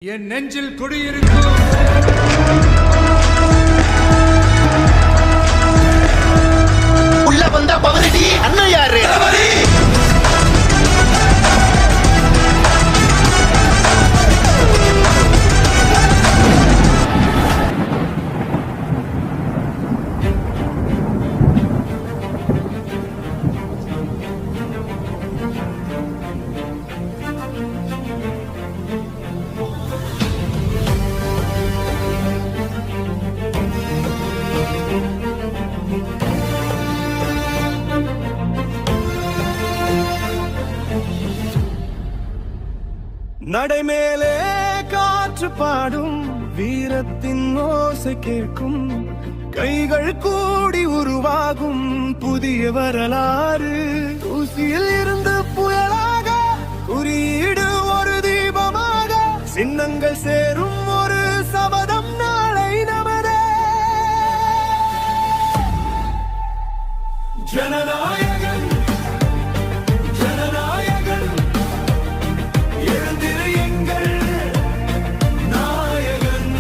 என் நெஞ்சில் குடியிருக்கும் உள்ள வந்த பவரடி அண்ணன் யாரு? நடைமேலே காற்று பாடும் வீரத்தின் ஓசை கேட்கும் கைகள் கூடி உருவாகும் புதிய வரலாறு தூசியில் இருந்து புயலாக குறியீடு ஒரு தீபமாக சின்னங்கள் சேரும் ஒரு சபதம் நாளை நமதே ஜனநாயகன் ஜனநாயகன் எழுந்திரு எங்கள் நாயகன்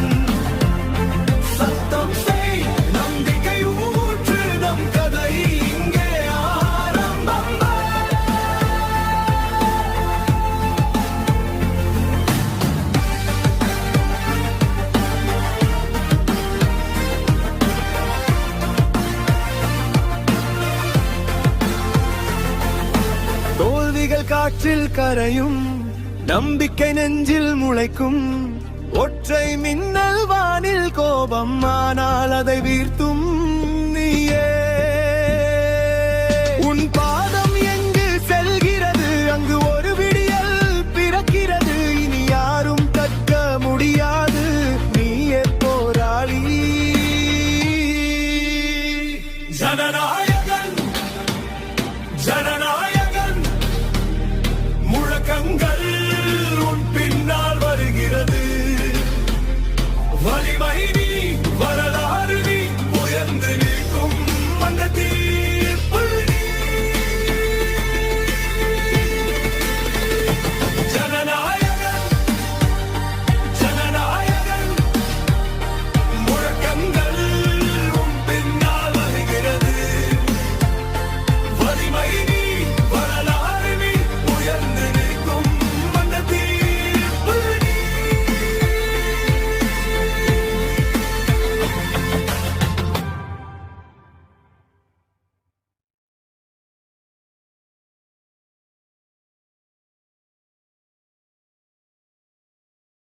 சத்தம் செய் நம்பிக்கை ஊற்று நம் கதை இங்கே ஆரம்பம் தோல்விகள் காற்றில் கரையும் நம்பிக்கை நெஞ்சில் முளைக்கும் ஒற்றை மின்னல் வானில் கோபம் ஆனால் அதை வீர்த்தும்